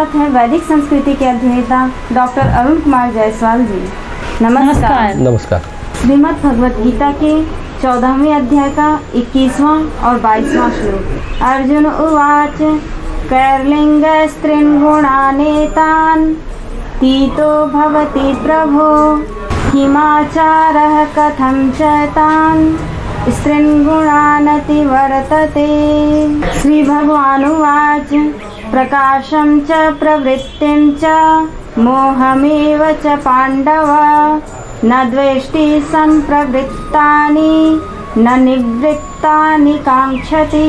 साथ हैं वैदिक संस्कृति के अध्येता डॉक्टर अरुण कुमार जायसवाल जी। नमस्कार। नमस्कार। श्रीमद् भगवत गीता के 14वें अध्याय का 21वां और 22वां श्लोक। अर्जुन उवाच कैर्लिंग स्त्रीन्गुणानेतान् तीतो भवति प्रभो किमाचारः कथं च तान् स्त्रीन्गुणानति वर्तते। श्री भगवान उवाच प्रकाशं च प्रवृत्तिं च मोहमेव च पांडव न द्वेष्टि संप्रवृत्तानि न निवृत्तानि कांक्षति।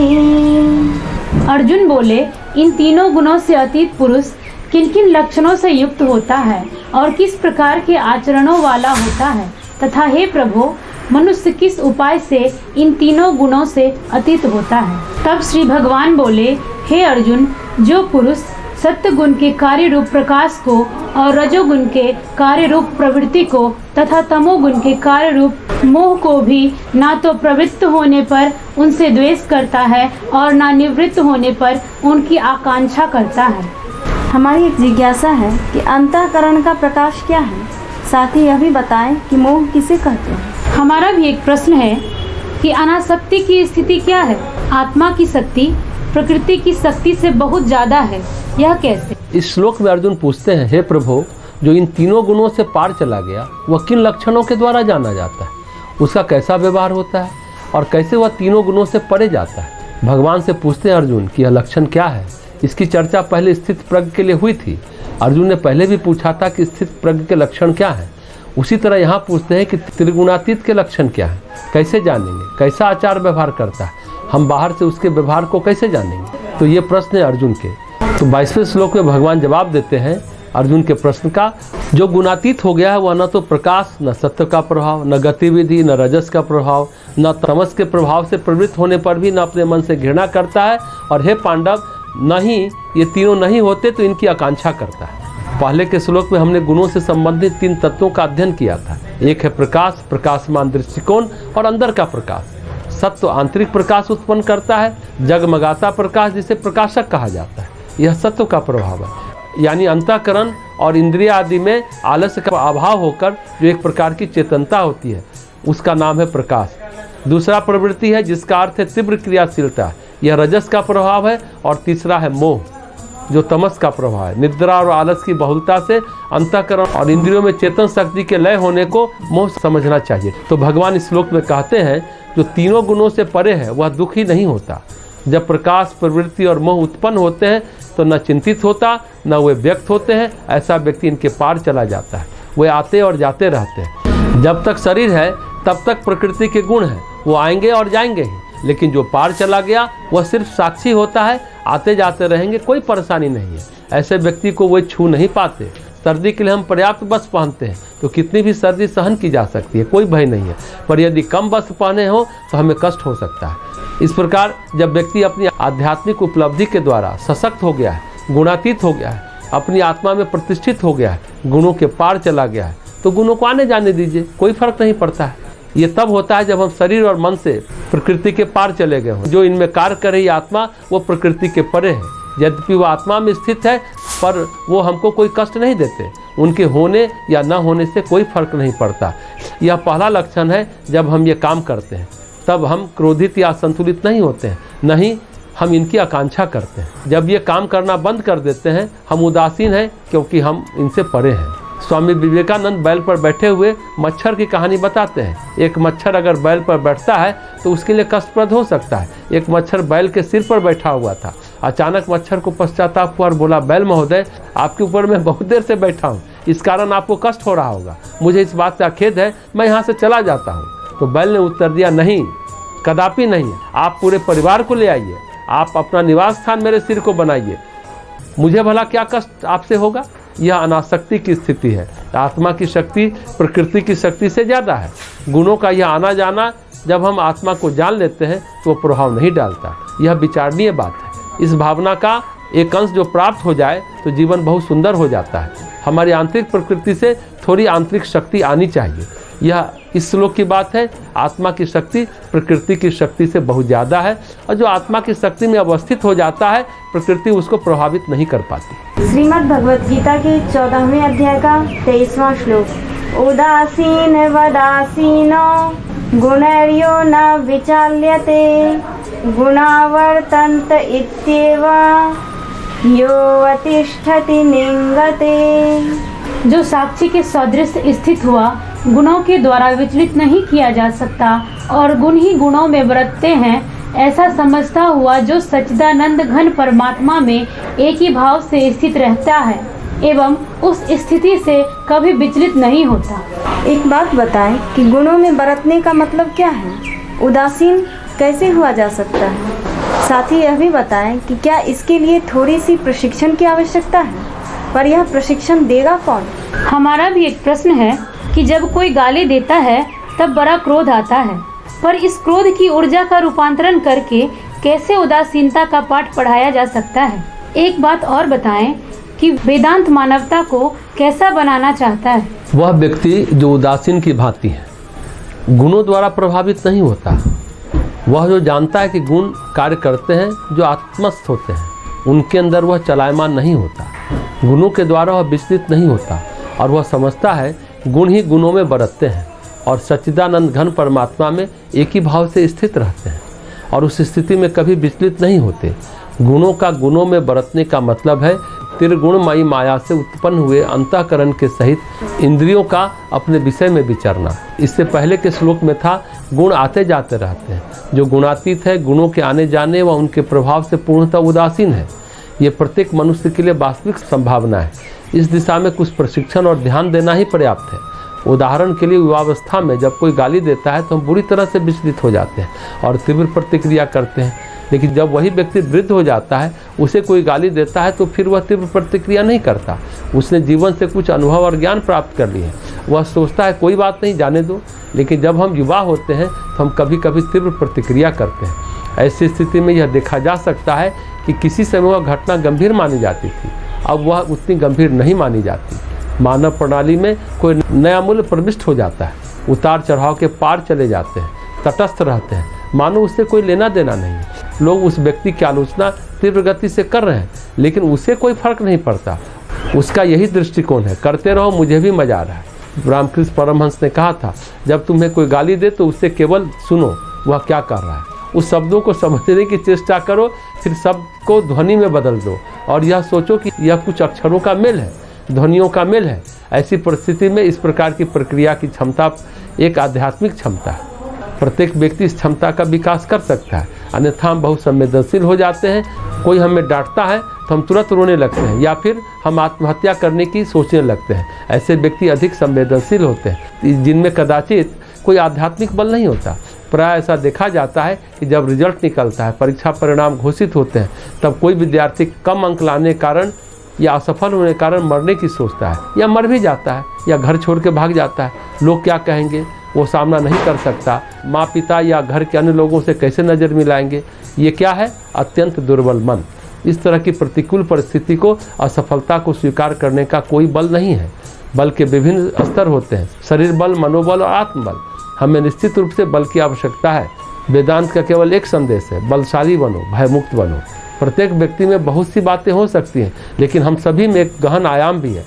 अर्जुन बोले, इन तीनों गुणों से अतीत पुरुष किन किन लक्षणों से युक्त होता है और किस प्रकार के आचरणों वाला होता है, तथा हे प्रभु मनुष्य किस उपाय से इन तीनों गुणों से अतीत होता है। तब श्री भगवान बोले, हे अर्जुन, जो पुरुष सत्य गुण के कार्य रूप प्रकाश को और रजोगुण के कार्य रूप प्रवृत्ति को तथा तमोगुण के कार्य रूप मोह को भी ना तो प्रवृत्त होने पर उनसे द्वेष करता है और ना निवृत्त होने पर उनकी आकांक्षा करता है। हमारी एक जिज्ञासा है कि अंतःकरण का प्रकाश क्या है, साथ ही यह भी बताएं कि मोह किसे कहते हैं। हमारा भी एक प्रश्न है कि अनासक्ति की स्थिति क्या है। आत्मा की शक्ति प्रकृति की शक्ति से बहुत ज्यादा है, यह कैसे? इस श्लोक में अर्जुन पूछते हैं, हे प्रभु, जो इन तीनों गुणों से पार चला गया वह किन लक्षणों के द्वारा जाना जाता है, उसका कैसा व्यवहार होता है और कैसे वह तीनों गुणों से परे जाता है। भगवान से पूछते हैं अर्जुन कि यह लक्षण क्या है। इसकी चर्चा पहले स्थित प्रज्ञ के लिए हुई थी। अर्जुन ने पहले भी पूछा था कि स्थित प्रज्ञ के लक्षण क्या है। उसी तरह यहाँ पूछते हैं कि त्रिगुणातीत के लक्षण क्या है, कैसे जानेंगे, कैसा आचार व्यवहार करता है, हम बाहर से उसके व्यवहार को कैसे जानेंगे। तो ये प्रश्न है अर्जुन के। तो 22वें श्लोक में भगवान जवाब देते हैं अर्जुन के प्रश्न का। जो गुणातीत हो गया है वह न तो प्रकाश, न सत्य का प्रभाव, न गतिविधि, न रजस का प्रभाव, न तमस के प्रभाव से प्रवृत्त होने पर भी न अपने मन से घृणा करता है, और हे पांडव, नहीं ये तीनों नहीं होते तो इनकी आकांक्षा करता है। पहले के श्लोक में हमने गुणों से संबंधित 3 तत्वों का अध्ययन किया था। एक है प्रकाश, प्रकाशमान दृष्टिकोण और अंदर का प्रकाश। सत्व आंतरिक प्रकाश उत्पन्न करता है, जगमगाता प्रकाश जिसे प्रकाशक कहा जाता है, यह सत्व का प्रभाव है। यानी अंतःकरण और इंद्रिय आदि में आलस्य का अभाव होकर जो एक प्रकार की चेतनता होती है उसका नाम है प्रकाश। दूसरा प्रवृत्ति है जिसका अर्थ है तीव्र क्रियाशीलता, यह रजस का प्रभाव है। और तीसरा है मोह, जो तमस का प्रभाव है। निद्रा और आलस की बहुलता से अंतःकरण और इंद्रियों में चेतन शक्ति के लय होने को मोह समझना चाहिए। तो भगवान इस श्लोक में कहते हैं जो तीनों गुणों से परे है वह दुखी नहीं होता। जब प्रकाश, प्रवृत्ति और मोह उत्पन्न होते हैं तो न चिंतित होता न वे व्यक्त होते हैं। ऐसा व्यक्ति इनके पार चला जाता है। वे आते और जाते रहते हैं। जब तक शरीर है तब तक प्रकृति के गुण हैं, वो आएंगे और जाएंगे ही। लेकिन जो पार चला गया वह सिर्फ साक्षी होता है, आते जाते रहेंगे, कोई परेशानी नहीं है। ऐसे व्यक्ति को वे छू नहीं पाते। सर्दी के लिए हम पर्याप्त वस्त्र पहनते हैं तो कितनी भी सर्दी सहन की जा सकती है, कोई भय नहीं है। पर यदि कम वस्त्र पहने हो तो हमें कष्ट हो सकता है। इस प्रकार जब व्यक्ति अपनी आध्यात्मिक उपलब्धि के द्वारा सशक्त हो गया है, गुणातीत हो गया है, अपनी आत्मा में प्रतिष्ठित हो गया है, गुणों के पार चला गया है, तो गुणों को आने जाने दीजिए, कोई फर्क नहीं पड़ता है। ये तब होता है जब हम शरीर और मन से प्रकृति के पार चले गए हों। जो इनमें कार्य कर रही आत्मा वो प्रकृति के परे है। यद्यपि वो आत्मा में स्थित है पर वो हमको कोई कष्ट नहीं देते। उनके होने या न होने से कोई फर्क नहीं पड़ता। यह पहला लक्षण है। जब हम ये काम करते हैं तब हम क्रोधित या असंतुलित नहीं होते हैं, नहीं हम इनकी आकांक्षा करते हैं। जब ये काम करना बंद कर देते हैं हम उदासीन हैं क्योंकि हम इनसे परे हैं। स्वामी विवेकानंद बैल पर बैठे हुए मच्छर की कहानी बताते हैं। एक मच्छर अगर बैल पर बैठता है तो उसके लिए कष्टप्रद हो सकता है। एक मच्छर बैल के सिर पर बैठा हुआ था। अचानक मच्छर को पश्चाताप हुआ और बोला, बैल महोदय, आपके ऊपर मैं बहुत देर से बैठा हूँ, इस कारण आपको कष्ट हो रहा होगा, मुझे इस बात का खेद है, मैं यहाँ से चला जाता हूँ। तो बैल ने उत्तर दिया, नहीं, कदापि नहीं, आप पूरे परिवार को ले आइए, आप अपना निवास स्थान मेरे सिर को बनाइए, मुझे भला क्या कष्ट आपसे होगा। यह अनासक्ति की स्थिति है। आत्मा की शक्ति प्रकृति की शक्ति से ज़्यादा है। गुणों का यह आना जाना जब हम आत्मा को जान लेते हैं तो वो प्रभाव नहीं डालता। यह विचारणीय बात है। इस भावना का एक अंश जो प्राप्त हो जाए तो जीवन बहुत सुंदर हो जाता है। हमारी आंतरिक प्रकृति से थोड़ी आंतरिक शक्ति आनी चाहिए। यह इस श्लोक की बात है। आत्मा की शक्ति प्रकृति की शक्ति से बहुत ज़्यादा है, और जो आत्मा की शक्ति में अवस्थित हो जाता है प्रकृति उसको प्रभावित नहीं कर पाती। श्रीमद् भगवत गीता के 14वें अध्याय का 23वां श्लोक। उदासीन वदासीनो गुणैर्यो न विचाल्यते गुणावर्तन्त इत्येव यो अतिष्ठति निंगते। जो साक्षी के सदृश स्थित हुआ, गुणों के द्वारा विचलित नहीं किया जा सकता और गुण ही गुणों में बरतते हैं, ऐसा समझता हुआ जो सच्चिदानंद घन परमात्मा में एक ही भाव से स्थित रहता है एवं उस स्थिति से कभी विचलित नहीं होता। एक बात बताएं कि गुणों में बरतने का मतलब क्या है? उदासीन कैसे हुआ जा सकता है? साथ ही यह भी बताएं कि क्या इसके लिए थोड़ी सी प्रशिक्षण की आवश्यकता है? पर यह प्रशिक्षण देगा कौन? हमारा भी एक प्रश्न है कि जब कोई गाली देता है तब बड़ा क्रोध आता है, पर इस क्रोध की ऊर्जा का रूपांतरण करके कैसे उदासीनता का पाठ पढ़ाया जा सकता है? एक बात और बताएं कि वेदांत मानवता को कैसा बनाना चाहता है? वह व्यक्ति जो उदासीन की भांति है, गुणों द्वारा प्रभावित नहीं होता। वह जो जानता है कि गुण कार्य करते हैं, जो आत्मस्थ होते हैं, उनके अंदर वह चलायमान नहीं होता, गुणों के द्वारा वह विचलित नहीं होता, और वह समझता है गुण ही गुणों में बरतते हैं और सच्चिदानंद घन परमात्मा में एक ही भाव से स्थित रहते हैं और उस स्थिति में कभी विचलित नहीं होते। गुणों का गुणों में बरतने का मतलब है त्रिगुणमयी माया से उत्पन्न हुए अंतःकरण के सहित इंद्रियों का अपने विषय में विचरना। इससे पहले के श्लोक में था गुण आते जाते रहते हैं, जो गुणातीत है, गुणों के आने जाने व उनके प्रभाव से पूर्णतः उदासीन है। ये प्रत्येक मनुष्य के लिए वास्तविक संभावना है। इस दिशा में कुछ प्रशिक्षण और ध्यान देना ही पर्याप्त है। उदाहरण के लिए युवावस्था में जब कोई गाली देता है तो हम बुरी तरह से विचलित हो जाते हैं और तीव्र प्रतिक्रिया करते हैं, लेकिन जब वही व्यक्ति वृद्ध हो जाता है, उसे कोई गाली देता है तो फिर वह तीव्र प्रतिक्रिया नहीं करता। उसने जीवन से कुछ अनुभव और ज्ञान प्राप्त कर लिए, वह सोचता है कोई बात नहीं, जाने दो। लेकिन जब हम युवा होते हैं तो हम कभी कभी तीव्र प्रतिक्रिया करते हैं। ऐसी स्थिति में यह देखा जा सकता है कि किसी समय वह घटना गंभीर मानी जाती थी, अब वह उतनी गंभीर नहीं मानी जाती। मानव प्रणाली में कोई नया मूल्य प्रविष्ट हो जाता है, उतार चढ़ाव के पार चले जाते हैं, तटस्थ रहते हैं, मानो उससे कोई लेना देना नहीं है। लोग उस व्यक्ति की आलोचना तीव्र गति से कर रहे हैं, लेकिन उसे कोई फर्क नहीं पड़ता। उसका यही दृष्टिकोण है, करते रहो, मुझे भी मजा आ रहा है। रामकृष्ण परमहंस ने कहा था, जब तुम्हें कोई गाली दे तो उससे केवल सुनो वह क्या कर रहा है, उस शब्दों को समझने की चेष्टा करो, फिर शब्द को ध्वनि में बदल दो और यह सोचो कि यह कुछ अक्षरों का मेल है, ध्वनियों का मेल है। ऐसी परिस्थिति में इस प्रकार की प्रक्रिया की क्षमता एक आध्यात्मिक क्षमता है। प्रत्येक व्यक्ति इस क्षमता का विकास कर सकता है, अन्यथा हम बहुत संवेदनशील हो जाते हैं। कोई हमें डांटता है तो हम तुरंत रोने लगते हैं या फिर हम आत्महत्या करने की सोचने लगते हैं। ऐसे व्यक्ति अधिक संवेदनशील होते हैं, जिनमें कदाचित कोई आध्यात्मिक बल नहीं होता। प्राय ऐसा देखा जाता है कि जब रिजल्ट निकलता है, परीक्षा परिणाम घोषित होते हैं, तब कोई विद्यार्थी कम अंक लाने के कारण या असफल होने के कारण मरने की सोचता है, या मर भी जाता है, या घर छोड़ के भाग जाता है। लोग क्या कहेंगे वो सामना नहीं कर सकता, माँ पिता या घर के अन्य लोगों से कैसे नज़र मिलाएंगे। ये क्या है? अत्यंत दुर्बल मन। इस तरह की प्रतिकूल परिस्थिति को, असफलता को स्वीकार करने का कोई बल नहीं है, बल्कि विभिन्न स्तर होते हैं, शरीर बल, मनोबल और आत्मबल। हमें निश्चित रूप से बल की आवश्यकता है। वेदांत का केवल एक संदेश है, बलशाली बनो, भयमुक्त बनो। प्रत्येक व्यक्ति में बहुत सी बातें हो सकती हैं, लेकिन हम सभी में एक गहन आयाम भी है,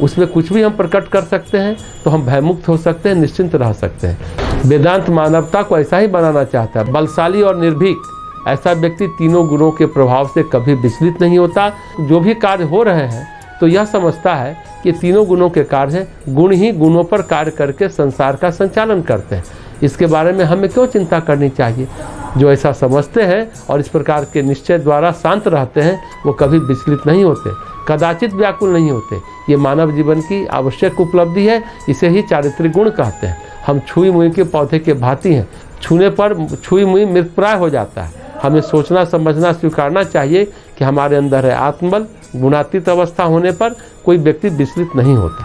उसमें कुछ भी हम प्रकट कर सकते हैं, तो हम भयमुक्त हो सकते हैं, निश्चिंत रह सकते हैं। वेदांत मानवता को ऐसा ही बनाना चाहता है, बलशाली और निर्भीक। ऐसा व्यक्ति तीनों गुणों के प्रभाव से कभी विचलित नहीं होता। जो भी कार्य हो रहे हैं तो यह समझता है कि तीनों गुणों के कार्य हैं, गुण ही गुणों पर कार्य करके संसार का संचालन करते हैं। इसके बारे में हमें क्यों चिंता करनी चाहिए? जो ऐसा समझते हैं और इस प्रकार के निश्चय द्वारा शांत रहते हैं, वो कभी विचलित नहीं होते, कदाचित व्याकुल नहीं होते। ये मानव जीवन की आवश्यक उपलब्धि है, इसे ही चारित्रिक गुण कहते हैं। हम छुई मुई के पौधे के भांति हैं, छूने पर छुई मुई मृतप्राय हो जाता है। हमें सोचना समझना स्वीकारना चाहिए कि हमारे अंदर है आत्मबल। गुणातीत अवस्था होने पर कोई व्यक्ति विचलित नहीं होता।